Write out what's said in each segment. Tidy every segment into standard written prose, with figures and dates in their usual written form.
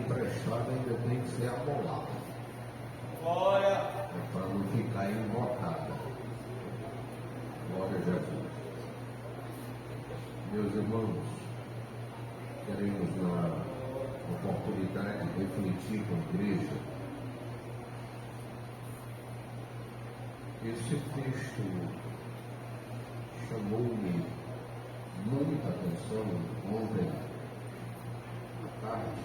emprestada ainda tem que ser amolada. Glória. É para não ficar embotada. Glória a Jesus. Meus irmãos, queremos na oportunidade de refletir com a igreja. Esse texto chamou-me muita atenção ontem à tarde,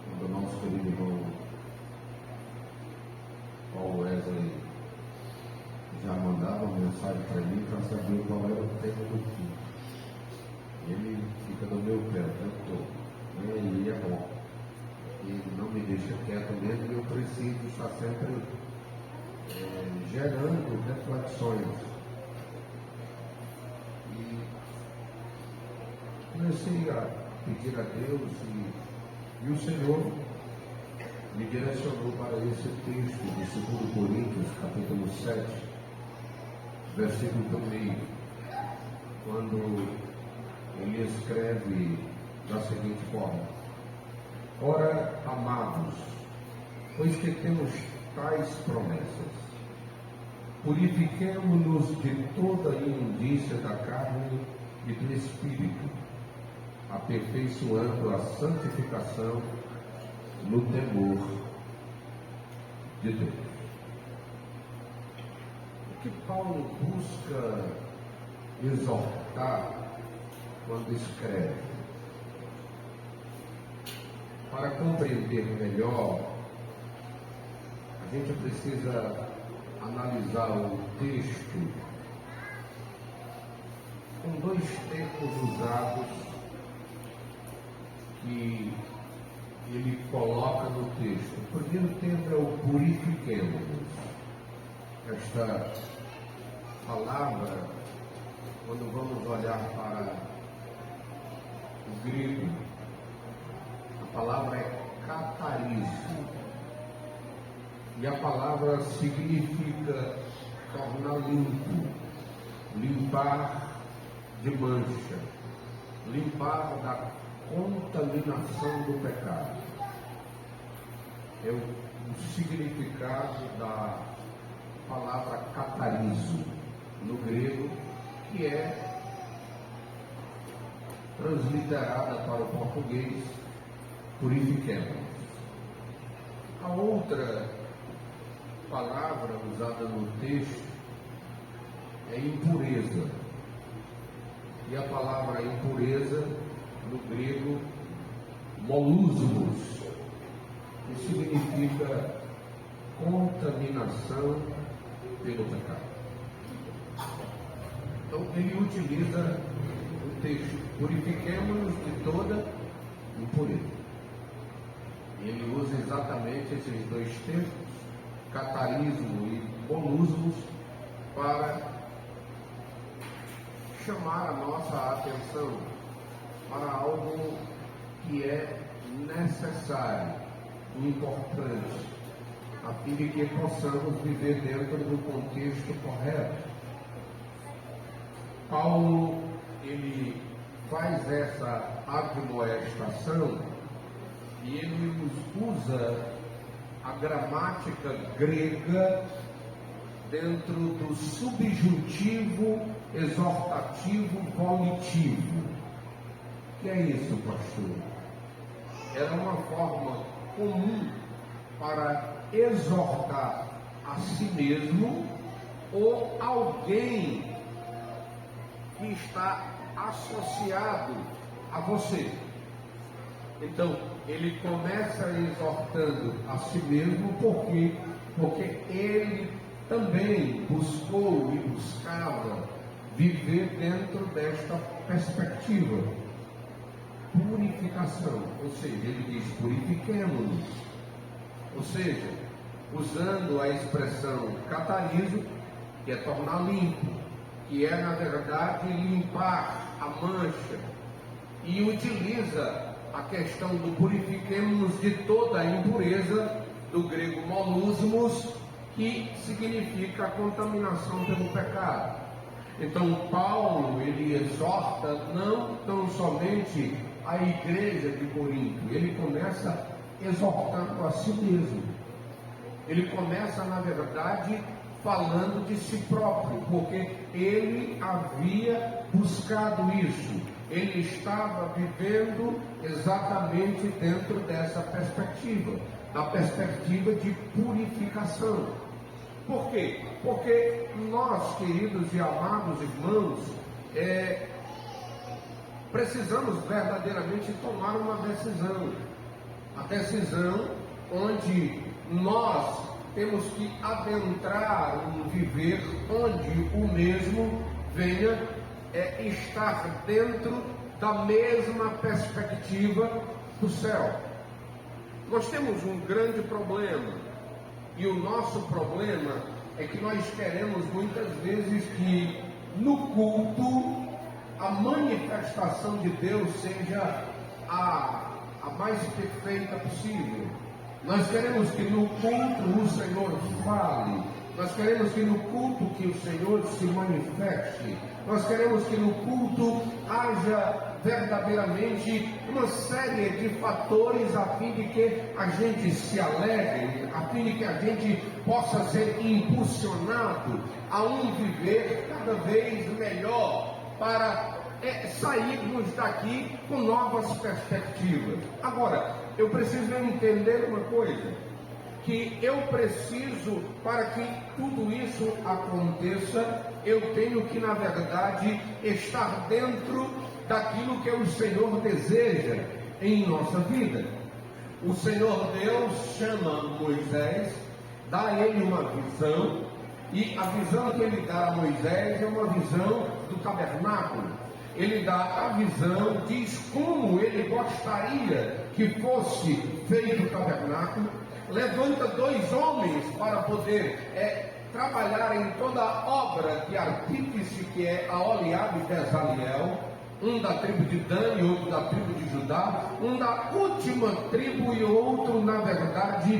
quando o nosso querido irmão Paulo Wesley já mandava uma mensagem para mim para saber qual era o tema do culto. Ele fica no meu pé o tempo todo. E é bom. Ele não me deixa quieto mesmo e eu preciso estar sempre gerando reflexões. E comecei a pedir a Deus e o Senhor me direcionou para esse texto de 2 Coríntios, capítulo 7, versículo 1, quando ele escreve da seguinte forma: ora, amados, pois que temos tais promessas, purifiquemo-nos de toda a imundícia da carne e do espírito, aperfeiçoando a santificação no temor de Deus. O que Paulo busca exortar quando escreve? Para compreender melhor, a gente precisa analisar o texto com dois termos usados que ele coloca no texto. O primeiro termo é o purifiquemos. Esta palavra, quando vamos olhar para o grego, a palavra é catarizo. E a palavra significa tornar limpo, limpar de mancha, limpar da contaminação do pecado. É o significado da palavra catarizo no grego, que é transliterada para o português purifiquemos. A outra palavra usada no texto é impureza. E a palavra impureza no grego molusmos, que significa contaminação pelo pecado. Então ele utiliza o texto: purifiquemos-nos de toda impureza. E ele usa exatamente esses dois termos, catarismo e molusmos, para chamar a nossa atenção para algo que é necessário, importante, a fim de que possamos viver dentro do contexto correto. Paulo, ele faz essa admoestação e ele usa a gramática grega dentro do subjuntivo exortativo volitivo. O que é isso, pastor? Era uma forma comum para exortar a si mesmo ou alguém que está associado a você. Então, ele começa exortando a si mesmo, porque ele também buscou e buscava viver dentro desta perspectiva. Purificação, ou seja, ele diz purifiquemos-nos, ou seja, usando a expressão catarizo, que é tornar limpo, que é na verdade limpar a mancha, e utiliza a questão do purifiquemos de toda a impureza, do grego molusmos, que significa a contaminação pelo pecado. Então Paulo, ele exorta não tão somente a igreja de Corinto? Ele começa exortando a si mesmo. Ele começa, na verdade, falando de si próprio, porque ele havia buscado isso. Ele estava vivendo exatamente dentro dessa perspectiva, da perspectiva de purificação. Por quê? Porque nós, queridos e amados irmãos, precisamos verdadeiramente tomar uma decisão. A decisão onde nós temos que adentrar um viver onde o mesmo venha estar dentro da mesma perspectiva do céu. Nós temos um grande problema, e o nosso problema é que nós queremos muitas vezes que no culto a manifestação de Deus seja a mais perfeita possível. Nós queremos que no culto o Senhor fale. Nós queremos que no culto que o Senhor se manifeste. Nós queremos que no culto haja verdadeiramente uma série de fatores a fim de que a gente se alegre, a fim de que a gente possa ser impulsionado a um viver cada vez melhor para sairmos daqui com novas perspectivas. Agora, eu preciso entender uma coisa, que eu preciso, para que tudo isso aconteça, eu tenho que, na verdade, estar dentro daquilo que o Senhor deseja em nossa vida. O Senhor Deus chama Moisés, dá a ele uma visão, e a visão que ele dá a Moisés é uma visão do tabernáculo. Ele dá a visão, diz como ele gostaria que fosse feito o tabernáculo, levanta 2 homens para poder trabalhar em toda a obra de artífice, que é a Oliabe e Bezaliel, um da tribo de Dan e outro da tribo de Judá, um da última tribo e outro, na verdade,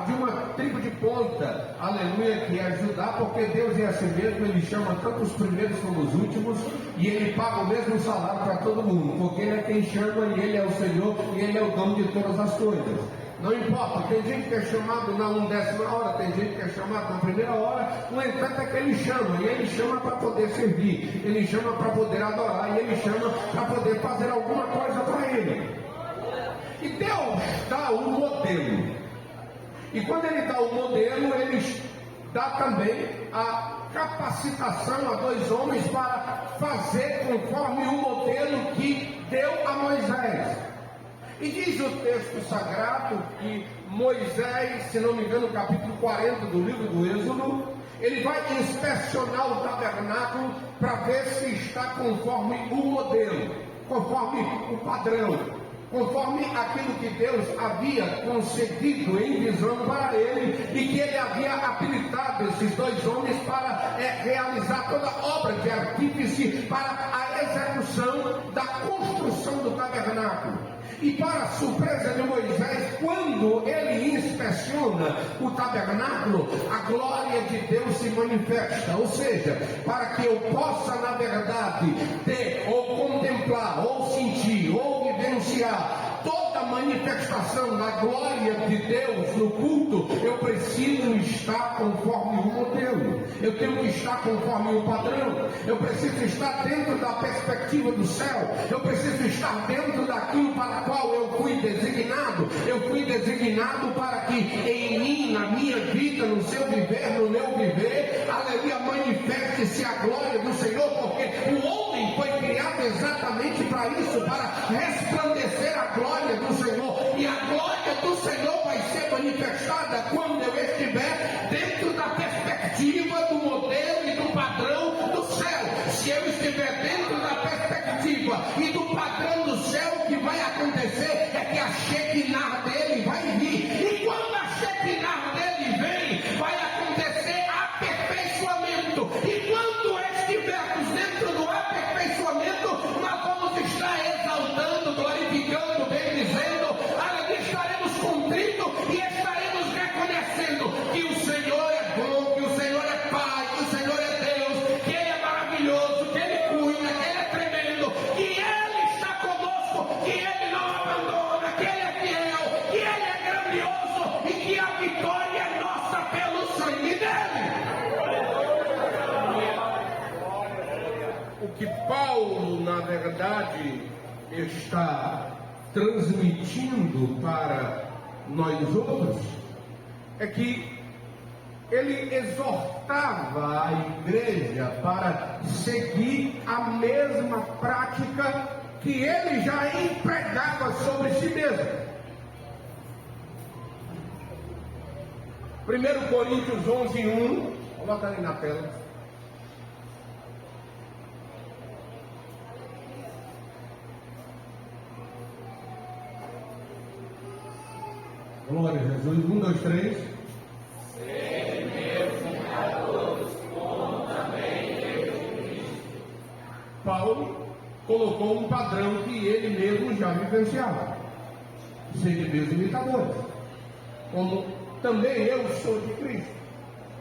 de uma tribo de ponta, aleluia, que é Judá, porque Deus é assim mesmo, ele chama tanto os primeiros como os últimos, e ele paga o mesmo salário para todo mundo, porque ele é quem chama, e ele é o Senhor, e ele é o dono de todas as coisas. Não importa, tem gente que é chamado na 1/10 hora, tem gente que é chamado na primeira hora, o entanto é que ele chama, e ele chama para poder servir, ele chama para poder adorar, e ele chama para poder fazer alguma coisa para ele. E Deus dá o modelo, e quando ele dá o modelo, ele dá também a capacitação a 2 homens para fazer conforme o modelo que deu a Moisés. E diz o texto sagrado que Moisés, se não me engano, no capítulo 40 do livro do Êxodo, ele vai inspecionar o tabernáculo para ver se está conforme o modelo, conforme o padrão, conforme aquilo que Deus havia concedido em visão para ele, e que ele havia habilitado esses 2 homens para realizar toda a obra de artífice para a execução da construção do tabernáculo. E para a surpresa de Moisés, quando ele inspeciona o tabernáculo, a glória de Deus se manifesta. Ou seja, para que eu possa, na verdade, ter, ou contemplar, ou sentir, ou vivenciar toda a manifestação da glória de Deus no culto, eu preciso estar conforme o modelo, eu tenho que estar conforme o padrão, eu preciso estar dentro da perspectiva do céu, eu preciso estar dentro daquilo para o qual eu fui designado para que em mim, na minha vida, no seu viver, no meu viver, aleluia, manifeste-se a glória do Senhor, porque o homem foi criado exatamente para isso, para resplandecer a glória do Senhor, e a glória do Senhor vai ser manifestada quando eu estiver dentro da perspectiva do modelo e do padrão do céu. Se eu estiver dentro da perspectiva e do padrão do céu, o que vai acontecer é que a Shekinah dele vai vir, e quando a Shekinah dele vem, vai acontecer aperfeiçoamento, e quando estivermos dentro do aperfeiçoamento, nós vamos estar exaltando, glorificando, bendizendo, estaremos contritos e estaremos reconhecendo que o Senhor é bom, que o Senhor é Pai, que o Senhor é Deus, que Ele é maravilhoso, que Ele cuida, que Ele é tremendo, que Ele está conosco Paulo, na verdade, está transmitindo para nós outros é que ele exortava a igreja para seguir a mesma prática que ele já empregava sobre si mesmo. 1 Coríntios 11:1, coloca aí na tela. Glória a Jesus. 1, 2, 3. Sede meus imitadores, como também eu de Cristo. Paulo colocou um padrão que ele mesmo já vivenciava. Sede meus imitadores, como também eu sou de Cristo.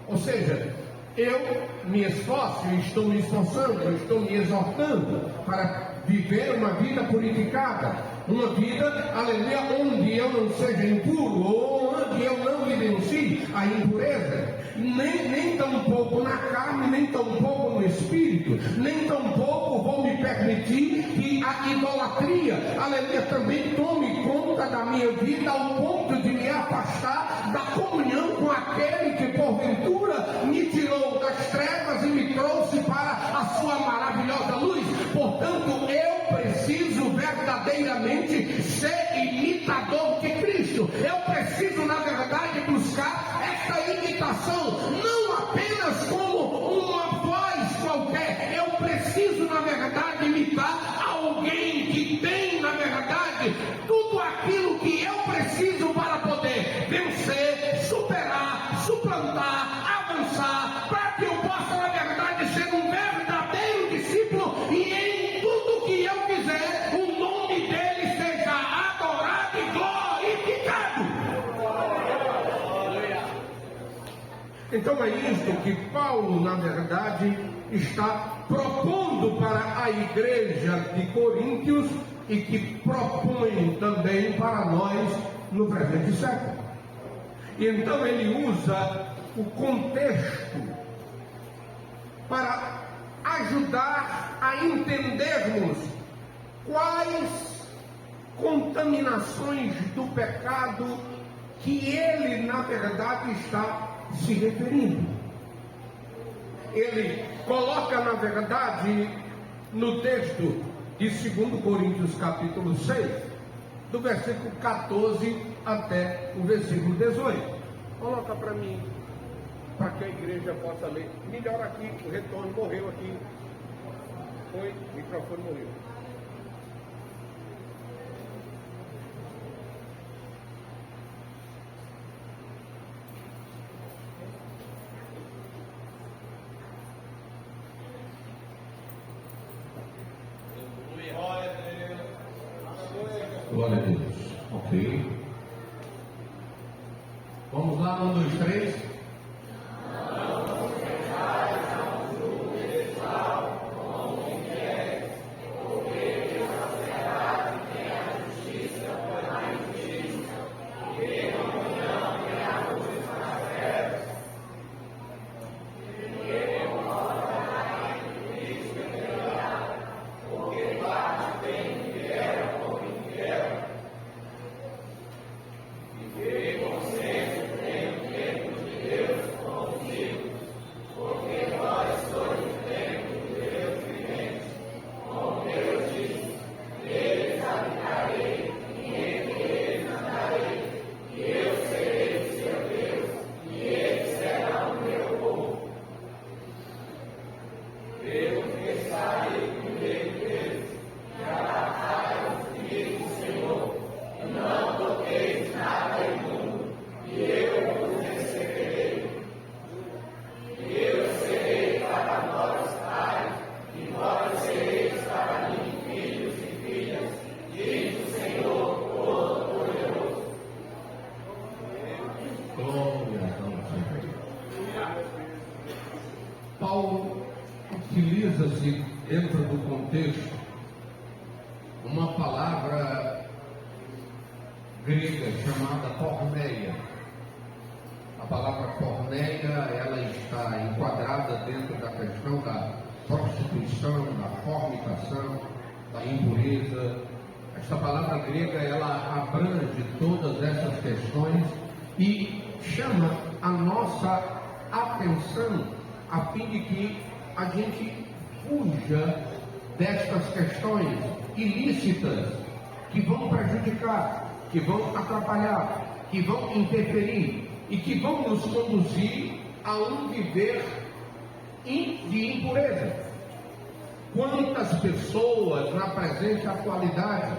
Ou seja, eu me esforço, eu estou me esforçando, eu estou me exortando para viver uma vida purificada, uma vida, aleluia, onde eu não seja impuro, ou onde eu não vivencie a impureza, nem tampouco na carne, nem tampouco no espírito, nem tampouco vou me permitir que a idolatria, aleluia, também tome conta da minha vida ao ponto de me afastar da comunhão com aquele que porventura me tirou das trevas e me trouxe para a sua maravilhosa luz. Portanto, eu preciso verdadeiramente ser imitador de Cristo. Eu preciso, na verdade, buscar esta imitação, não apenas como uma voz qualquer. Eu preciso, na verdade, imitar alguém que tem, na verdade, tudo aquilo que eu preciso para poder vencer, superar, suplantar, avançar, para que eu possa, na verdade, ser um verdadeiro discípulo e em tudo que eu fizer, o nome dele seja adorado e glorificado. Então é isto que Paulo, na verdade, está propondo para a igreja de Coríntios e que propõe também para nós no presente século. Então ele usa o contexto para ajudar a entendermos quais contaminações do pecado que ele, na verdade, está se referindo. Ele coloca, na verdade, no texto de 2 Coríntios capítulo 6, do versículo 14 até o versículo 18. Coloca para mim, para que a igreja possa ler. Melhor aqui, o retorno morreu aqui. Foi, o microfone morreu. Glória a Deus. Ok. Vamos lá, 1, 2, 3. Paulo utiliza-se dentro do contexto uma palavra grega chamada porneia. A palavra porneia, ela está enquadrada dentro da questão da prostituição, da fornicação, da impureza. Esta palavra grega, ela abrange todas essas questões e chama a nossa atenção a fim de que a gente fuja destas questões ilícitas que vão prejudicar, que vão atrapalhar, que vão interferir e que vão nos conduzir a um viver de impureza. Quantas pessoas na presente atualidade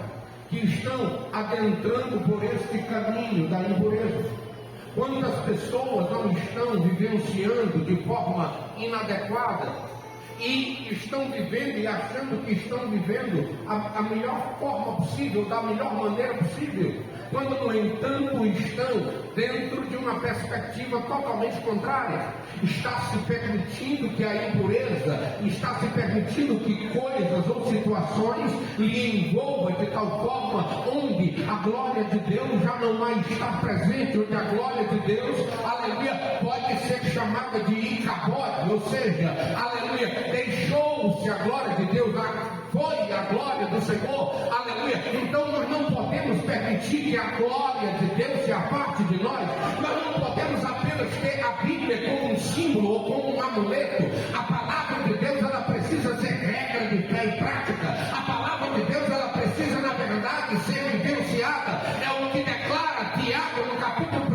que estão adentrando por este caminho da impureza? Quantas pessoas não estão vivenciando de forma inadequada e estão vivendo e achando que estão vivendo a melhor forma possível, da melhor maneira possível, quando no entanto estão dentro de uma perspectiva totalmente contrária? Está se permitindo que a impureza, está se permitindo que coisas ou situações lhe envolvam de tal forma onde a glória de Deus já não mais está presente, onde a glória de Deus, aleluia, pode ser chamada de Icabode, ou seja, aleluia, deixou-se a glória de Deus, foi a glória do Senhor, aleluia. Então nós não podemos permitir que a glória de Deus se aparte de nós. Nós não podemos apenas ter a Bíblia como um símbolo ou como um amuleto. A palavra de Deus, ela precisa ser regra de fé e prática. A palavra de Deus, ela precisa, na verdade, ser vivenciada. É o que declara Tiago no capítulo 1,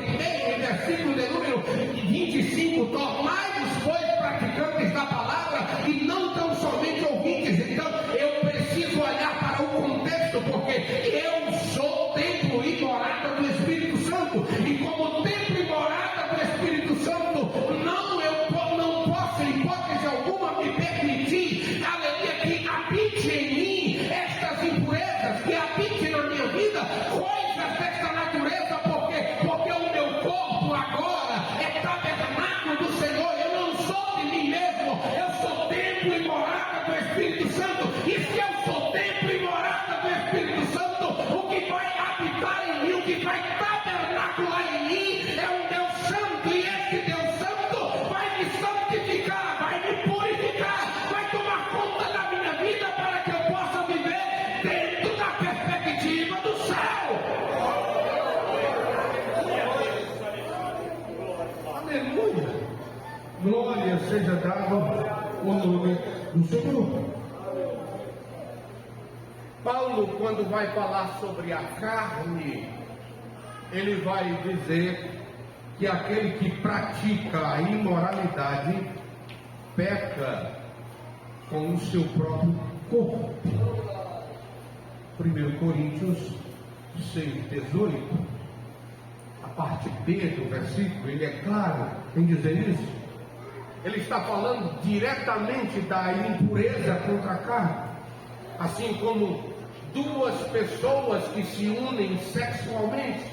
versículo de número 25: tornai-vos, pois, praticantes da palavra e não tão somente ouvintes. Então eu preciso olhar para o contexto, porque eu sou templo e morada do Espírito Santo, e como templo e morada do Espírito Santo, eu não posso, em hipótese alguma, me permitir, aleluia, que habite em mim estas impurezas, que habite na minha vida coisas desta natureza, porque o meu corpo agora é tabernáculo do Senhor. Eu não sou de mim mesmo, eu sou templo e morada do Espírito Santo, e se eu sou templo e morada do Espírito Santo, o que vai habitar em mim, o que vai tabernacular em mim é um Deus Santo, e esse Deus Santo vai me santificar, vai me purificar, vai tomar conta da minha vida para que eu possa viver dentro da perspectiva do céu. Aleluia! Glória seja dada ao nome do Senhor. Paulo, quando vai falar sobre a carne, ele vai dizer que aquele que pratica a imoralidade peca com o seu próprio corpo. 1 Coríntios 6:18, a parte B do versículo, ele é claro em dizer isso. Ele está falando diretamente da impureza contra a carne, assim como duas pessoas que se unem sexualmente,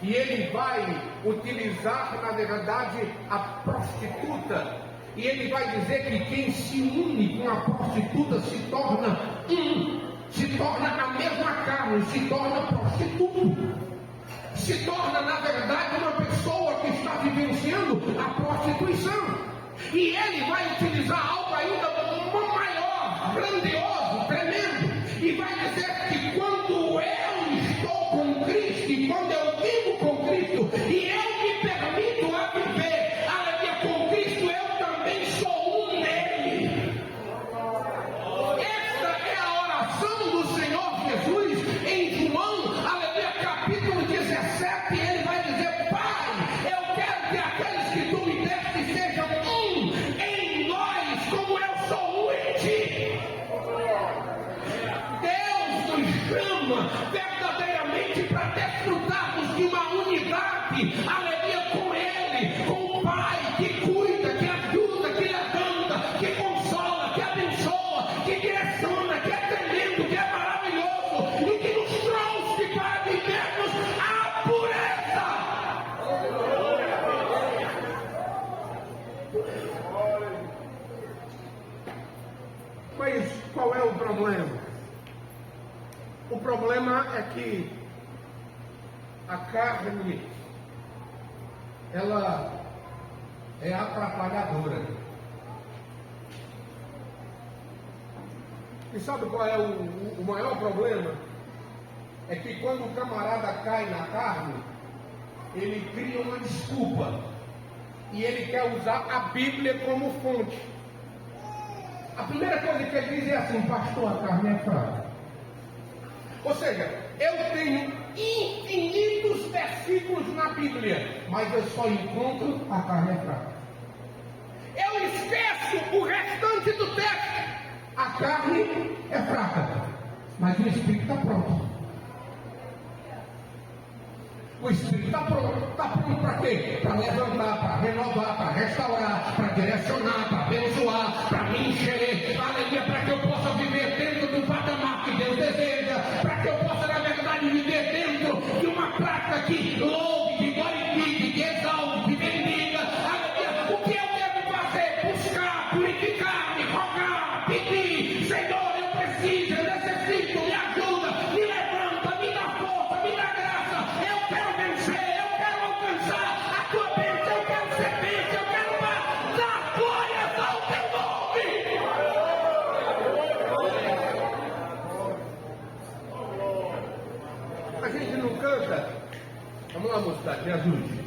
e ele vai utilizar, na verdade, a prostituta, e ele vai dizer que quem se une com a prostituta se torna a mesma carne, se torna prostituto, se torna, na verdade, uma pessoa que está vivenciando a prostituição. E ele vai utilizar algo ainda maior, grandioso, tremendo, e vai dizer que quando eu estou com Cristo, e quando eu vivo com Cristo, e eu me permito a viver, aleluia, com Cristo, eu também sou um nele. Esta é a oração do Senhor Jesus em João, aleluia, capítulo 17, ele vai dizer: Pai, eu quero que aqueles que tu me deste sejam um em nós, como eu sou um em ti. Deus nos chama verdadeiramente para desfrutarmos de uma unidade, aleluia, com Ele, com o Pai, que cuida, que ajuda, que levanta, que consola, que abençoa, que direciona, que é tremendo, que é maravilhoso, e que nos trouxe para vivermos a pureza. Mas qual é o problema? O problema é que a carne, ela é atrapalhadora. E sabe qual é o maior problema? É que quando o camarada cai na carne, ele cria uma desculpa. E ele quer usar a Bíblia como fonte. A primeira coisa que ele diz é assim: pastor, a carne é fraca. Ou seja, eu tenho infinitos versículos na Bíblia, mas eu só encontro a carne é fraca. Eu esqueço o restante do texto. A carne é fraca, mas o Espírito está pronto. O Espírito está pronto. Está pronto para quê? Para levantar, para renovar, para restaurar, para direcionar, para abençoar, para me encher. Aleluia, para que eu possa viver dentro do patamar que Deus deseja. Para que eu possa, na verdade, viver dentro de uma prática que louve, que glorifique, que exalte, que bendiga. Aleluia. O que eu devo fazer? Buscar, purificar-me, rogar, pedir. Senhor, eu preciso, eu necessito, me ajuda, me levanta, me dá força, me dá graça. Eu quero vencer, eu quero alcançar a tua bênção, eu quero ser bênção, eu quero dar glórias ao teu nome. A gente não canta. Vamos lá, moçada, me ajude.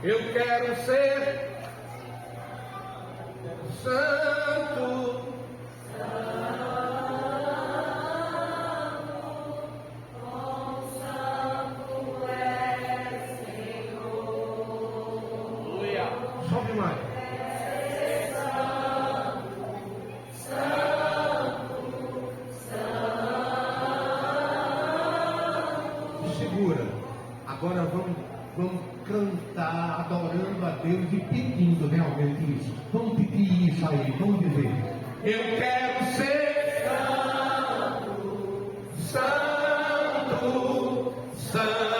Eu quero ser santo. Sobe mais. Segura. Agora vamos cantar, adorando a Deus e pedindo realmente isso. Vamos pedir isso aí, vamos dizer: eu quero ser santo, santo, santo.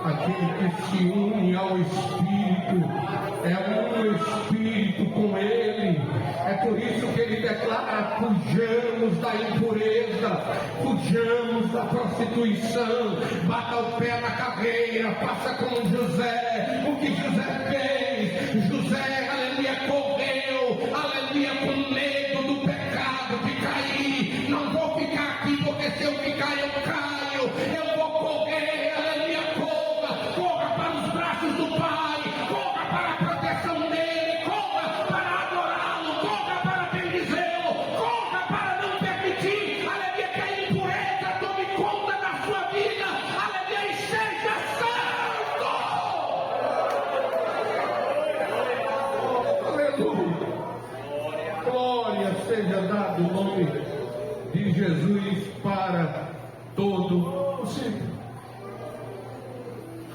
Aquele que se une ao Espírito é um Espírito com Ele. É por isso que ele declara: fujamos da impureza, fujamos da prostituição, bata o pé na caveira, faça como José. O que José fez? José, aleluia, correu, aleluia, com medo do pecado, de cair. Não vou ficar aqui, porque se eu ficar eu caio. Eu vou correr, aleluia, corra para os braços do Pai, corra para a proteção dele, corra para adorá-lo, corra para bendizê-lo, corra para não permitir, aleluia, que a impureza tome conta da sua vida, aleluia, e seja santo. Aleluia. Glória seja dado o nome de Jesus para todo o sempre.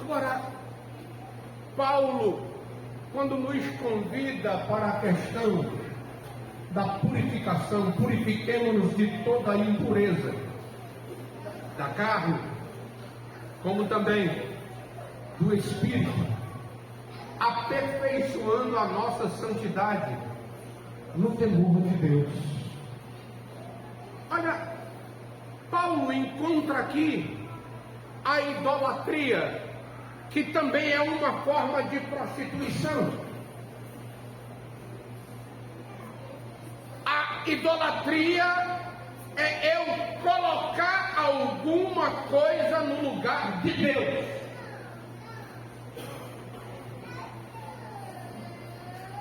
Agora, Paulo, quando nos convida para a questão da purificação, purifiquemos-nos de toda a impureza da carne, como também do espírito, aperfeiçoando a nossa santidade no temor de Deus. Olha, Paulo encontra aqui a idolatria, que também é uma forma de prostituição. A idolatria é eu colocar alguma coisa no lugar de Deus.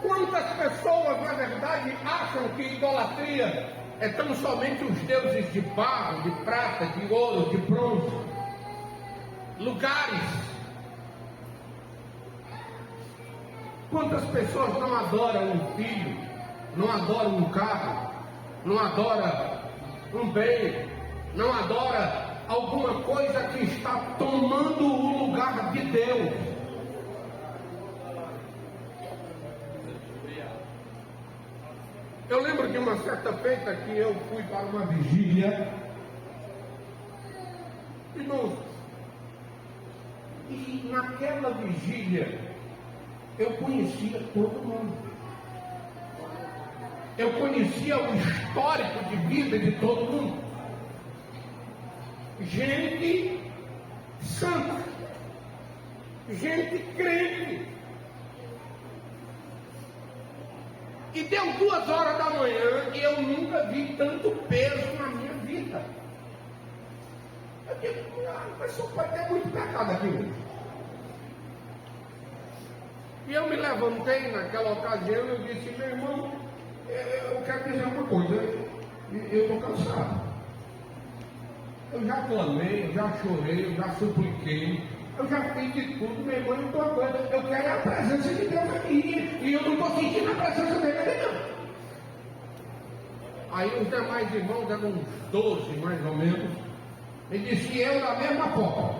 Quantas pessoas, na verdade, acham que idolatria é tão somente os deuses de barro, de prata, de ouro, de bronze, lugares. Quantas pessoas não adoram um filho, não adoram um carro, não adoram um bem, não adoram alguma coisa que está tomando o lugar de Deus? Eu lembro de uma certa feita que eu fui para uma vigília, irmãos, e naquela vigília eu conhecia todo mundo. Eu conhecia o histórico de vida de todo mundo. Gente santa, gente crente. E deu 2 horas da manhã e eu nunca vi tanto peso na minha vida. Eu digo, mas só pode ter muito pecado aqui hoje. E eu me levantei naquela ocasião e eu disse, meu irmão, eu quero dizer uma coisa, eu estou cansado. Eu já clamei, eu já chorei, eu já supliquei, eu já fiz de tudo, meu irmão, então agora eu quero a presença de Deus aqui, e eu não estou sentindo a presença dele aqui não. Aí os demais irmãos, eram uns 12 mais ou menos, ele disse que eu da mesma forma.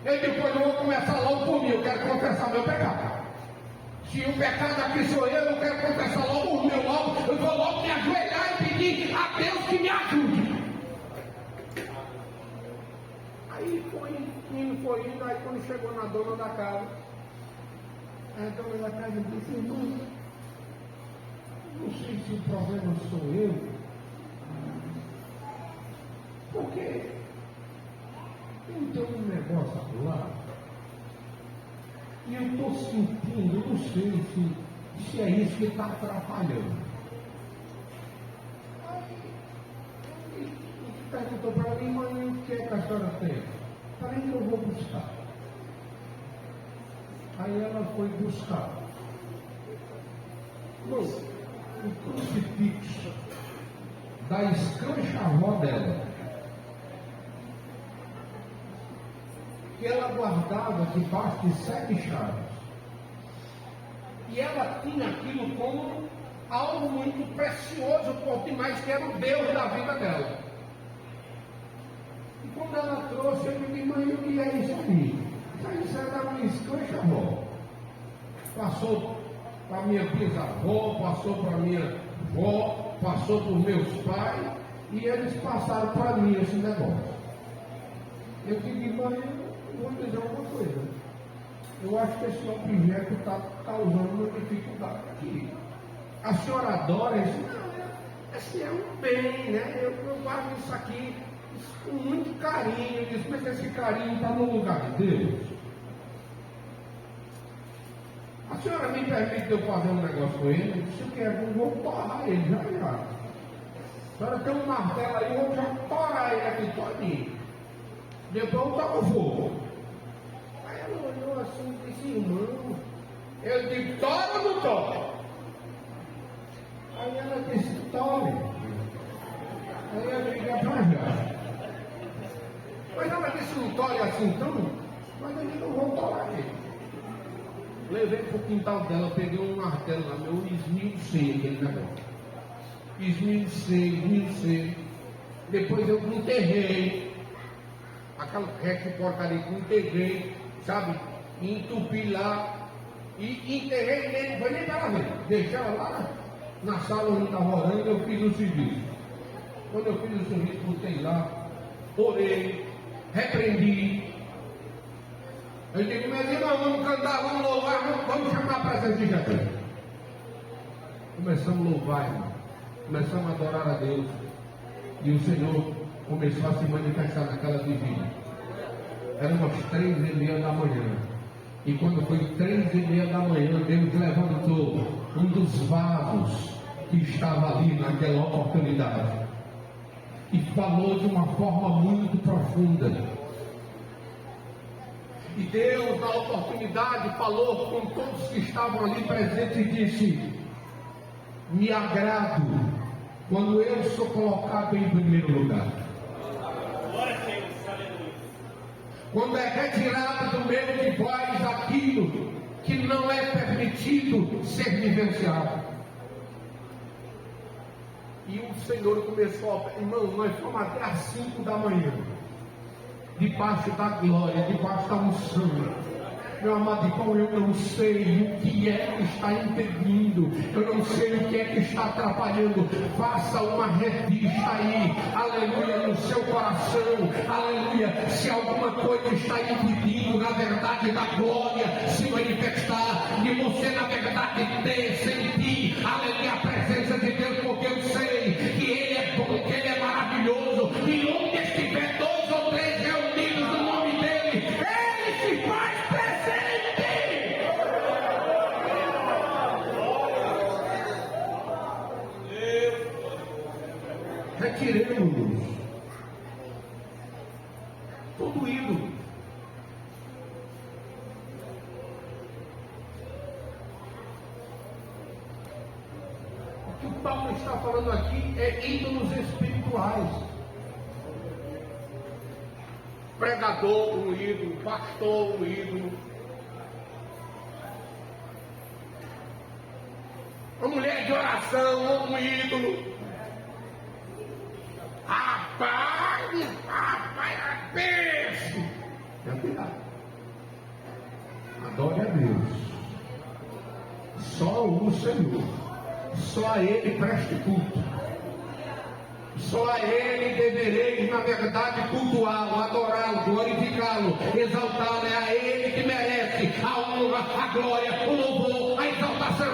Eu depois eu vou começar logo por mim, eu quero confessar meu pecado. Se o pecado aqui sou eu quero confessar logo o meu logo, eu vou logo me ajoelhar e pedir a Deus que me ajude. Aí foi indo, aí quando chegou na dona da casa, a dona da casa disse, irmão, não sei se o problema sou eu, porque tem um negócio lá, e eu estou sentindo, eu não sei se é isso que está atrapalhando. Aí perguntou para mim, mãe, o que é que a senhora tem? Falei que eu vou buscar. Aí ela foi buscar. Bom, o crucifixo da escrancha-avó dela, que ela guardava debaixo de 7 chaves. E ela tinha aquilo como algo muito precioso, por mais que era o Deus da vida dela. E quando ela trouxe, eu disse, mãe, o que é isso aqui? Isso é da minha escrancha-avó. Passou para minha bisavó, passou para minha avó, passou para os meus pais, e eles passaram para mim esse negócio. Eu disse, mãe, vou dizer uma coisa. Eu acho que esse objeto está causando uma dificuldade aqui. A senhora adora isso? Não, esse é um bem, né? Eu guardo isso aqui com muito carinho. Eu disse, mas esse carinho está no lugar de Deus. A senhora me permite eu fazer um negócio com ele? Eu disse, eu vou torrar ele já. A senhora tem um martelo aí, eu vou já torar ele aqui todinho. Depois eu toco fogo. Aí ela olhou assim e disse, irmão, eu digo, tora ou não tora? Aí ela disse, tore. Aí eu digo, pra já. Mas ela disse, não tore assim então? Mas eu digo, eu vou torar ele. Levei pro quintal dela, peguei um martelo lá, meu esmiucei aquele negócio. Esmiucei. Depois eu enterrei. Aquela resto de porcaria que eu enterrei, sabe? Entupi lá e enterrei nele, não foi nem para ver. Deixei ela lá na sala onde estava orando, eu fiz o serviço. Quando eu fiz o serviço, botei lá, orei, repreendi. Eu digo, meus irmãos, vamos cantar, vamos louvar, vamos chamar a presença de Jesus. Começamos a louvar, irmão. Começamos a adorar a Deus. E o Senhor começou a se manifestar naquela vigília. Eram umas 3:30 da manhã. E quando foi 3:30 da manhã, Deus levantou um dos vasos que estava ali naquela oportunidade. E falou de uma forma muito profunda. E Deus, na oportunidade, falou com todos que estavam ali presentes e disse, me agrado quando eu sou colocado em primeiro lugar. Quando é retirado do meio de vós aquilo que não é permitido ser vivenciado. E o Senhor começou a... Irmão, nós fomos até às 5 da manhã. Debaixo da glória, debaixo da unção. Meu amado irmão, eu não sei o que é que está impedindo, eu não sei o que é que está atrapalhando. Faça uma revista aí, aleluia, no seu coração, aleluia. Se alguma coisa está impedindo, na verdade, da glória se manifestar, de você, na verdade, ter, sentir, aleluia, a presença de Deus, porque eu sei que Ele é bom, que Ele é maravilhoso, e onde estiver dois ou três reunidos no nome dEle, Ele se faz presente. Retiremos todo ídolo. O que o Paulo está falando aqui é ídolos espirituais. Pregador, um ídolo. Pastor, um ídolo. Uma mulher de oração, um ídolo. Rapaz, pense. É cuidado. Adore a Deus. Só o Senhor. Só a Ele preste culto. Só a Ele devereis, na verdade, cultuá-lo, adorá-lo, glorificá-lo, exaltá-lo. É a Ele que merece a honra, a glória, o louvor, a exaltação.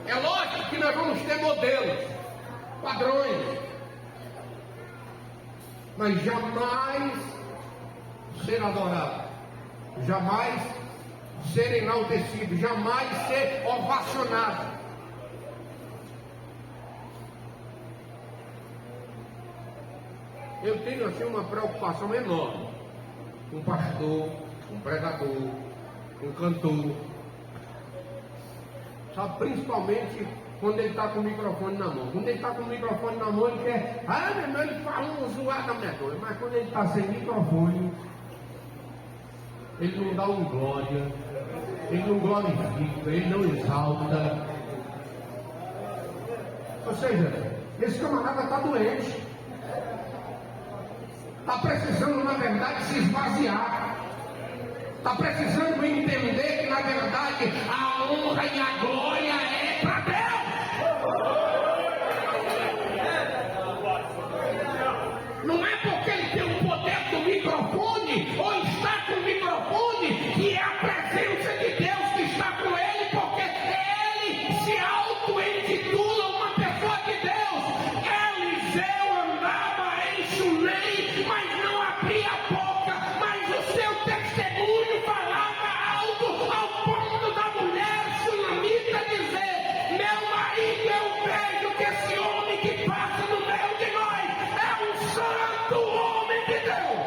É lógico que nós vamos ter modelos, padrões, mas jamais ser adorado, jamais ser enaltecido, jamais ser ovacionado. Eu tenho assim uma preocupação enorme com um pastor, um pregador, um cantor, sabe, principalmente quando ele está com o microfone na mão. Quando ele está com o microfone na mão, ele quer, meu irmão, ele fala uma zoada medonha, mas quando ele está sem microfone, ele não dá um glória, ele não glorifica, ele não exalta. Ou seja, esse camarada está doente, está precisando, na verdade, se esvaziar, está precisando entender que, na verdade, a honra e a glória é para Deus. Não é porque ele tem o poder do microfone ou está com o microfone que é a presença de Deus que está com ele, porque ele se auto-intitula uma pessoa de Deus. Eliseu andava em Sunem, mas não abria a boca, mas o seu testemunho falava alto ao ponto da mulher sunamita dizer: meu marido, eu vejo que esse homem que passa no meio de nós é um santo homem de Deus.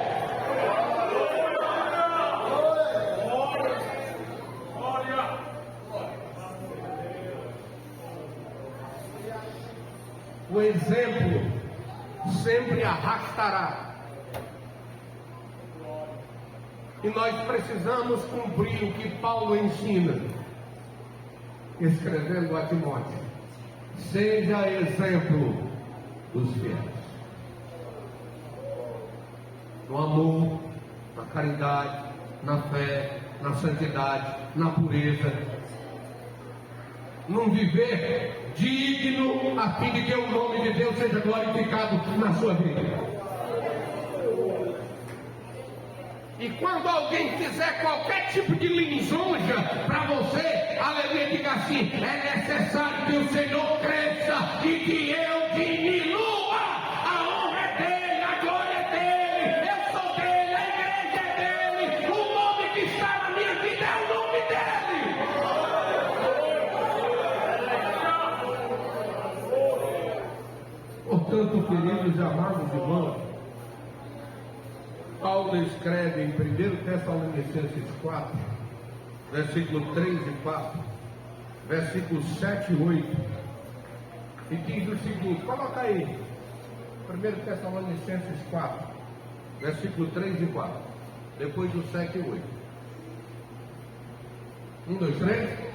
O exemplo sempre arrastará. E nós precisamos cumprir o que Paulo ensina, escrevendo a Timóteo: seja exemplo dos fiéis. No amor, na caridade, na fé, na santidade, na pureza. Num viver digno, a fim de que o nome de Deus seja glorificado na sua vida. E quando alguém fizer qualquer tipo de lisonja para você, aleluia, diga assim: é necessário que o Senhor cresça e que eu diminua. A honra é dele, a glória é dele, eu sou dele, a igreja é dele, o nome que está na minha vida é o nome dele. Portanto, queridos e amados irmãos, Paulo escreve em 1 Tessalonicenses 4, versículo 3 e 4, versículos 7 e 8, e diz o seguinte, coloca aí, 1 Tessalonicenses 4, versículo 3 e 4, depois do 7 e 8. 1, 2, 3.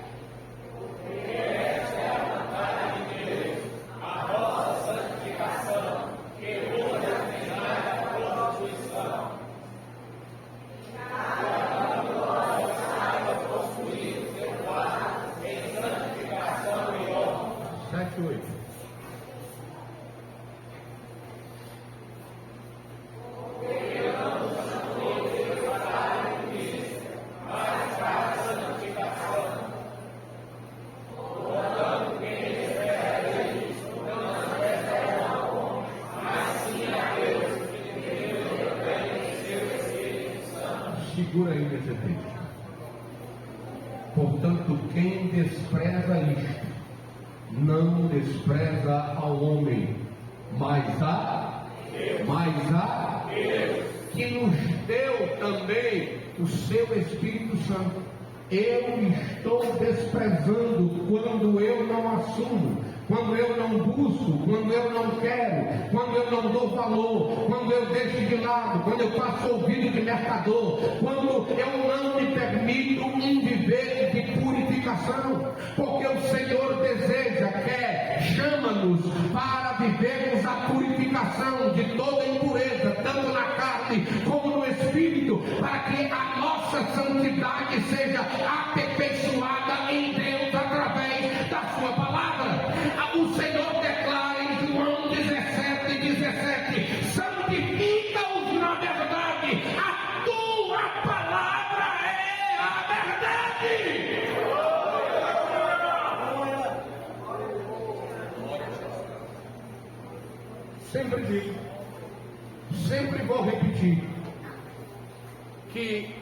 Segura aí nesse texto. Portanto, quem despreza isto, não despreza ao homem, mas a Deus, que nos deu também o seu Espírito Santo. Eu estou desprezando quando eu não assumo, quando eu não busco, quando eu não quero, quando eu não dou valor, quando eu deixo de lado, quando eu passo ouvido de mercador, quando eu não me permito um viver de purificação, porque o Senhor deseja, quer, chama-nos para vivermos a purificação de toda impureza, tanto na carne como no espírito, para que a nossa santidade seja aperfeiçoada em Deus através da sua palavra. O Senhor declara em João 17:17: santifica-os na verdade, a tua palavra é a verdade. Sempre digo, sempre vou repetir, que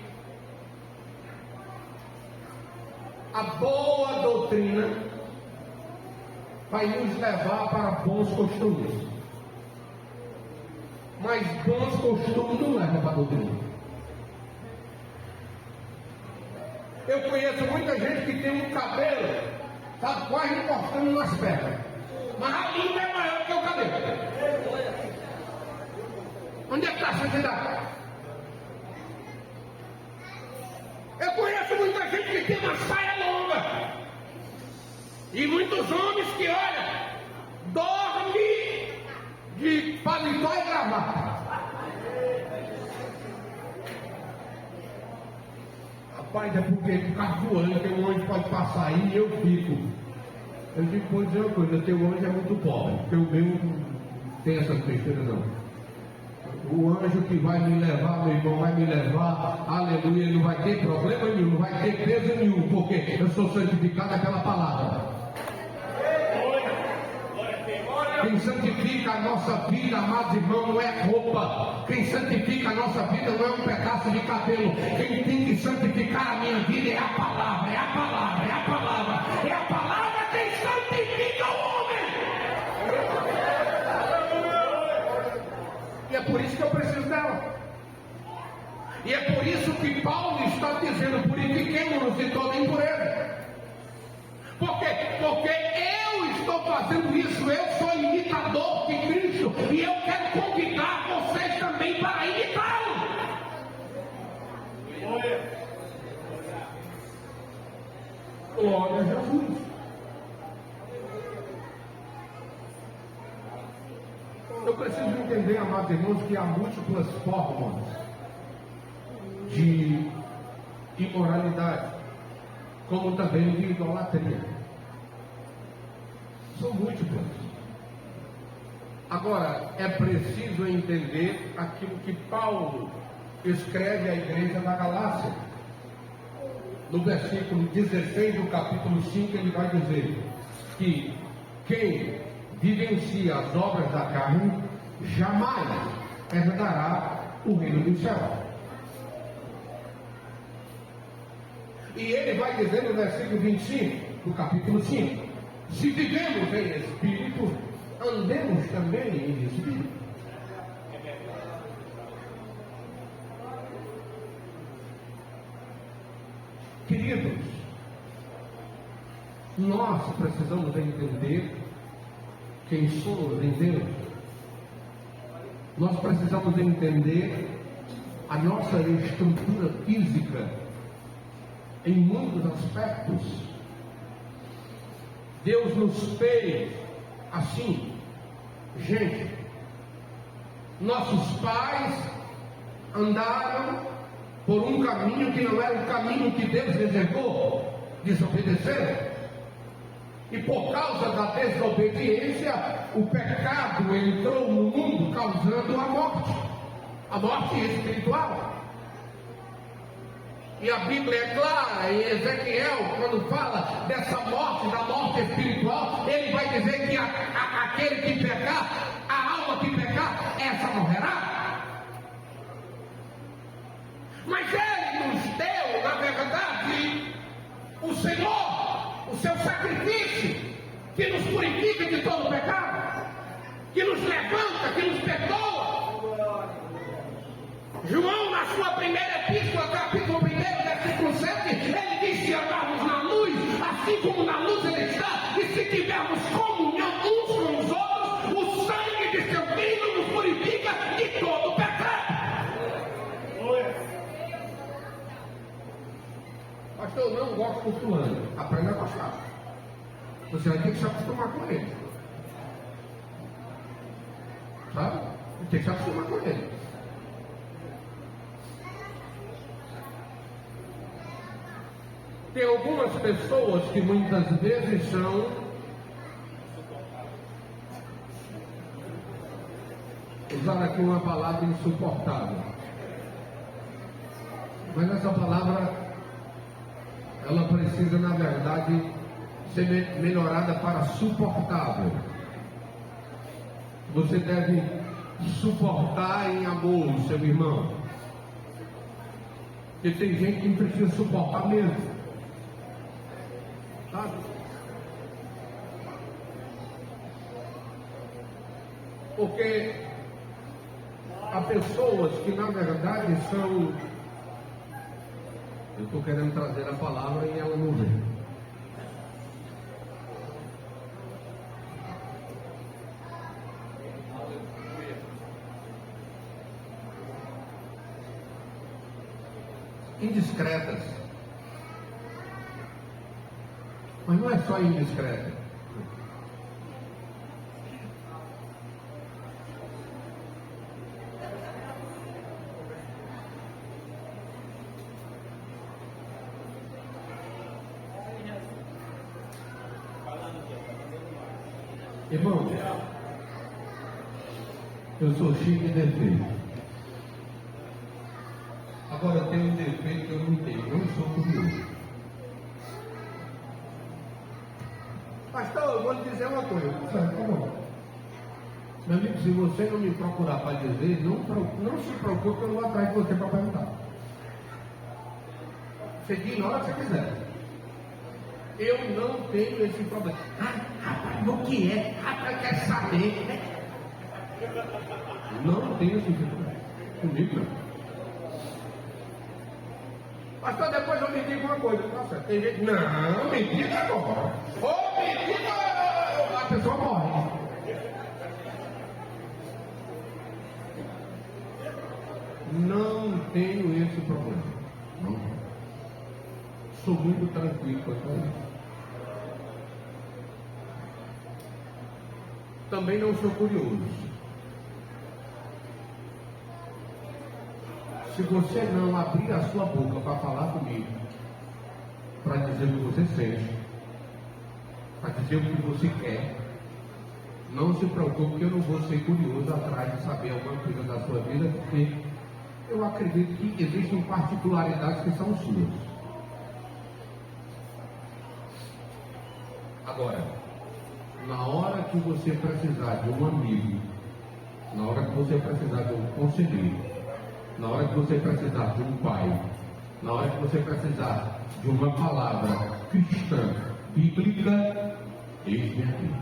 a boa doutrina vai nos levar para bons costumes, mas bons costumes não levam para a doutrina. Eu conheço muita gente que tem um cabelo, está quase encostando nas pernas, mas a língua é maior que o cabelo. Onde é que está a santidade? Eu conheço muita gente que tem uma saia longa, e muitos homens que, olha, dormem de paletó e gravata. Rapaz, é porque por causa do anjo, que o anjo pode passar aí e eu fico. Eu digo, vou dizer uma coisa, teu anjo é muito pobre, porque o meu não tem essas besteiras não. O anjo que vai me levar, meu irmão, vai me levar, aleluia, ele não vai ter problema nenhum, não vai ter peso nenhum, porque eu sou santificado pela palavra. Quem santifica a nossa vida, amados irmãos, não é roupa. Quem santifica a nossa vida não é um pedaço de cabelo. Quem tem que santificar a minha vida é a palavra, é a palavra, é a palavra, é a palavra quem santifica o homem. E é por isso que eu preciso dela. E é por isso que Paulo está dizendo: purifiquemo-nos de toda impureza. Por quê? Porque eu estou fazendo isso, eu sou imitador de Cristo, e eu quero convidar vocês também para imitá-lo. Glória a Jesus. Eu preciso entender, amados irmãos, que há múltiplas formas de imoralidade, como também de idolatria. São múltiplas. Agora, é preciso entender aquilo que Paulo escreve à igreja da Galácia. No versículo 16 do capítulo 5, ele vai dizer que quem vivencia as obras da carne jamais herdará o reino do céu. E ele vai dizer no versículo 25 do capítulo 5: se vivemos em espírito, andemos também em espírito. Queridos, nós precisamos entender quem somos em Deus. Nós precisamos entender a nossa estrutura física em muitos aspectos. Deus nos fez assim. Gente, nossos pais andaram por um caminho que não era o caminho que Deus reservou, desobedeceram. E por causa da desobediência, o pecado entrou no mundo, causando a morte espiritual. E a Bíblia é clara, em Ezequiel, quando fala dessa morte, da morte espiritual, ele vai dizer que aquele que pecar, a alma que pecar, essa morrerá. Mas ele Senhor, o seu sacrifício, que nos purifica de todo pecado, que nos levanta, que nos perdoa. João, na sua primeira epístola, capítulo 1, versículo 7, ele diz: se andarmos na luz, assim como na luz ele está, e se tivermos comunhão uns com os outros, o sangue de seu Filho nos purifica de todo pecado. Pastor, eu não gosto do fulano. Aprenda a gostar. Você vai ter que se acostumar com ele. Sabe? Tem que se acostumar com ele. Tem algumas pessoas que muitas vezes são usar aqui uma palavra insuportável. Mas essa palavra, ela precisa, na verdade, ser melhorada para suportável. Você deve suportar em amor o seu irmão. Porque tem gente que precisa suportar mesmo. Sabe? Porque há pessoas que, na verdade, são... Eu estou querendo trazer a palavra e ela não vem. Indiscretas. Mas não é só indiscreta. Irmão, eu sou cheio de defeito. Agora eu tenho um defeito que eu não tenho. Eu não sou curioso. Pastor, eu vou lhe dizer uma coisa. Tá bom. Meu amigo, se você não me procurar para dizer, não se preocupe, eu não vou atrás de você para perguntar. Você diz na hora que você quiser. Eu não tenho esse problema. Rapaz, o que é? Rapaz, quer saber, né? Não tenho esse problema. Comigo não. Pastor, depois eu me digo uma coisa. Nossa, tem gente. Não, me diga agora. Ou me diga, a pessoa morre. Não tenho esse problema. Não. Sou muito tranquilo com isso. Também não sou curioso. Se você não abrir a sua boca para falar comigo, para dizer o que você sente, para dizer o que você quer, não se preocupe que eu não vou ser curioso atrás de saber alguma coisa da sua vida, porque eu acredito que existem particularidades que são suas. Agora, na hora que você precisar de um amigo, na hora que você precisar de um conselheiro, na hora que você precisar de um pai, na hora que você precisar de uma palavra cristã, bíblica, eis-me aqui.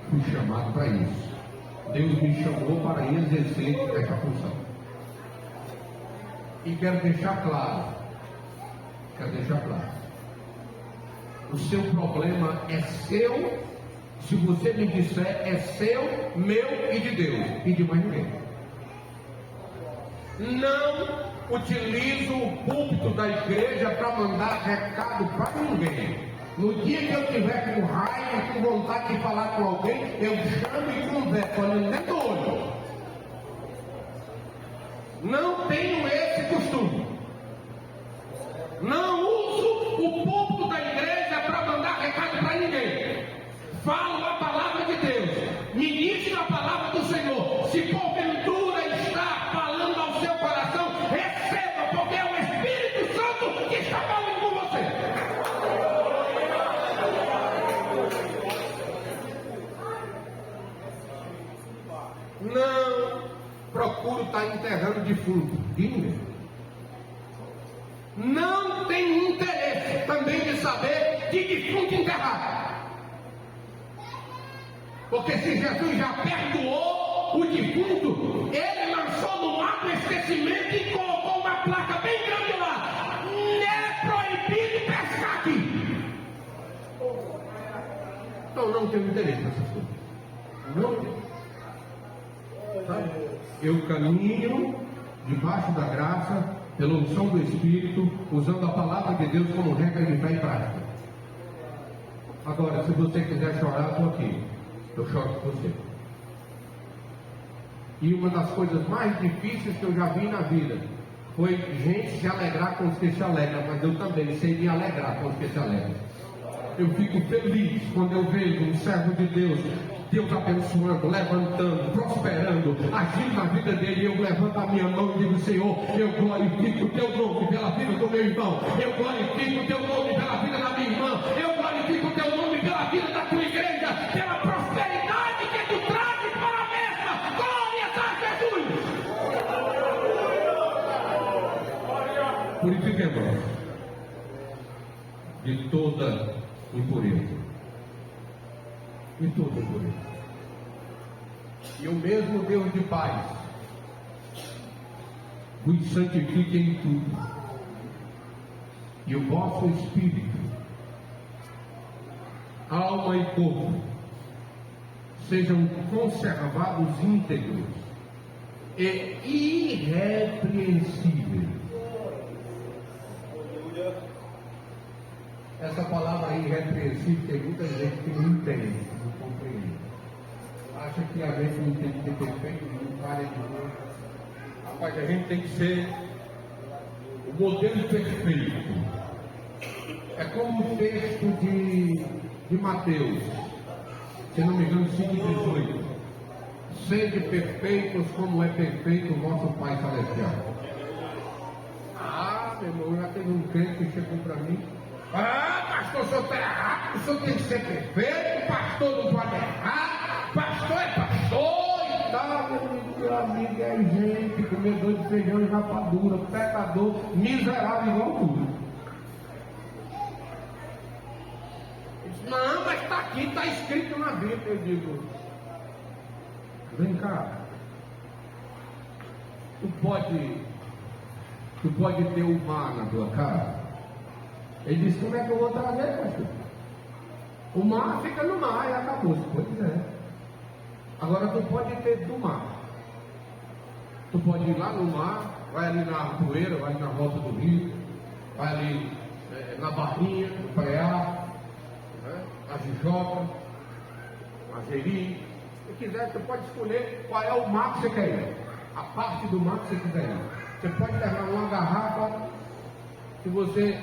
Fui chamado para isso. Deus me chamou para exercer essa função. E quero deixar claro, o seu problema é seu, se você me disser, é seu, meu e de Deus, e de mais ninguém. Não utilizo o púlpito da igreja para mandar recado para ninguém. No dia que eu tiver com raiva, com vontade de falar com alguém, eu chamo e converso, olhando dentro do olho. Não tenho esse costume. Não uso o púlpito da igreja para mandar recado para ninguém. Falo a palavra de Deus. Ministro a palavra do Senhor. Se porventura está falando ao seu coração, receba, porque é o Espírito Santo que está falando com você. Não procuro estar enterrando defunto de ninguém. não tem interesse também de saber de defunto enterrado. Porque se Jesus já perdoou o defunto, ele lançou no mar do esquecimento e colocou uma placa bem grande lá: é proibido pescar aqui. Então não tenho interesse nessas coisas. Não tenho. Sabe? Eu caminho debaixo da graça, pela unção do Espírito, usando a palavra de Deus como regra de fé e prática. Agora, se você quiser chorar, eu estou aqui. Eu choro com você. E uma das coisas mais difíceis que eu já vi na vida foi gente se alegrar com os que se alegram, mas eu também sei me alegrar com os que se alegram. Eu fico feliz quando eu vejo um servo de Deus, Deus abençoando, levantando, prosperando, agindo na vida dele. Eu levanto a minha mão e digo: Senhor, eu glorifico o teu nome pela vida do meu irmão, eu glorifico o teu nome pela vida da minha irmã, eu glorifico o teu nome pela vida da tua igreja, pela prosperidade que tu trazes para a mesma. Glória a Jesus! Purifiquemos de toda impureza. De toda impureza. E o mesmo Deus de paz vos santifique em tudo, e o vosso espírito, alma e corpo sejam conservados íntegros e irrepreensíveis. Essa palavra irrepreensível, tem muita gente que não entende, não compreende. Acha que a gente não tem que ter perfeito, não vale de nada. Rapaz, a gente tem que ser o modelo perfeito. É como o texto de Mateus, se não me engano, 5,18. Sede perfeitos como é perfeito o vosso Pai Celestial. Ah, meu irmão, já teve um crente que chegou para mim: ah, pastor, o senhor está errado, o senhor tem que ser perfeito, pastor não pode errar, pastor é pastor e tal. Meu amigo é gente, comedor de feijão e rapadura, pecador, miserável igual tudo. Não, mas está aqui, está escrito na Bíblia. Eu digo: vem cá, tu pode ter o mar na tua casa? Ele disse: como é que eu vou trazer, pastor? O mar fica no mar e acabou. Pois é. Agora tu pode ter do mar. Tu pode ir lá no mar, vai ali na Arpoeira, vai ali na volta do rio, vai ali na Barrinha, no Preá, né? Na Jijoca, na Jeri. Se quiser, você pode escolher qual é o mar que você quer ir. A parte do mar que você quiser ir. Você pode levar uma garrafa, se você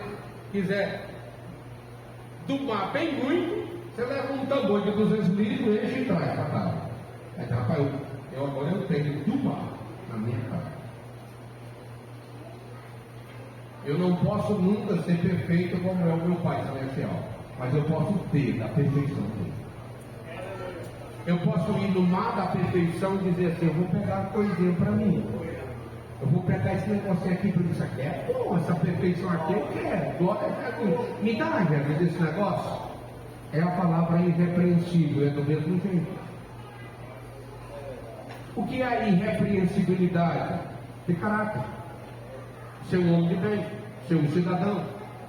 quiser do mar bem muito, você leva um tambor de 200 litros, enche e traz para casa. Aí, rapaz, agora eu tenho do mar na minha casa. Eu não posso nunca ser perfeito como é o meu Pai Celestial, mas eu posso ter a perfeição dele. Eu posso ir no mar da perfeição e dizer assim: eu vou pegar uma coisinha para mim. Eu vou pegar esse negocinho aqui, porque isso aqui é bom, essa perfeição aqui eu quero. Glória a Deus. Me dá a regra desse negócio. É a palavra irrepreensível, é do mesmo jeito. O que é a irrepreensibilidade? De caráter. Ser um homem de bem, ser um cidadão,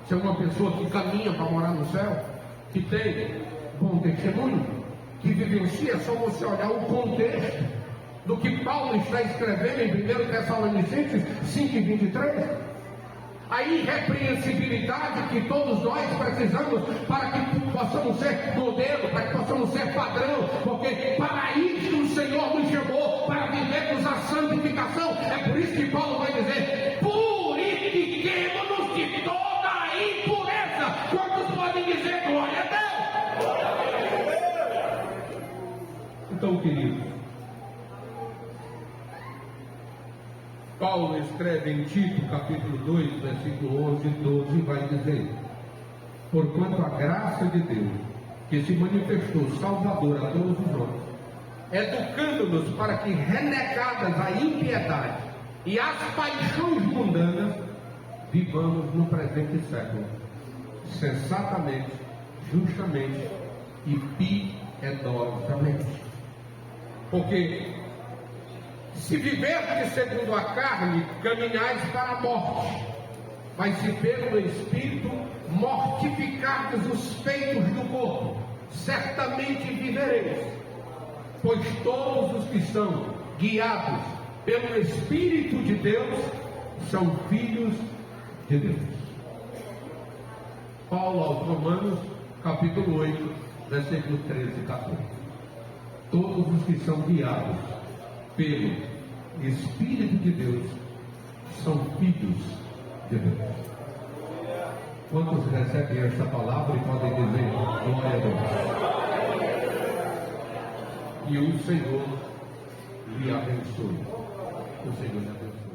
ser uma pessoa que caminha para morar no céu, que tem bom testemunho, que vivencia. Só você olhar o contexto do que Paulo está escrevendo em 1 Tessalonicenses 5,23. A irrepreensibilidade que todos nós precisamos para que possamos ser modelo, para que possamos ser padrão, porque para isso o Senhor nos chamou, para vivermos a santificação. É por isso que Paulo vai dizer: purifiquemo-nos de toda a impureza. Quantos podem dizer glória a Deus? Então, queridos, Paulo escreve em Tito, capítulo 2, versículo 11 e 12, vai dizer: porquanto a graça de Deus, que se manifestou salvadora a todos os homens, educando-nos para que, renegadas a impiedade e as paixões mundanas, vivamos no presente século, sensatamente, justamente e piedosamente. Porque se viverdes segundo a carne, caminhais para a morte, mas se pelo Espírito mortificardes os feitos do corpo, certamente vivereis. Pois todos os que são guiados pelo Espírito de Deus são filhos de Deus. Paulo aos Romanos, capítulo 8, versículo 13 e 14. Todos os que são guiados pelo Espírito de Deus são filhos de Deus. Quantos recebem esta palavra e podem dizer glória a Deus? E o Senhor lhe abençoe. O Senhor lhe abençoe.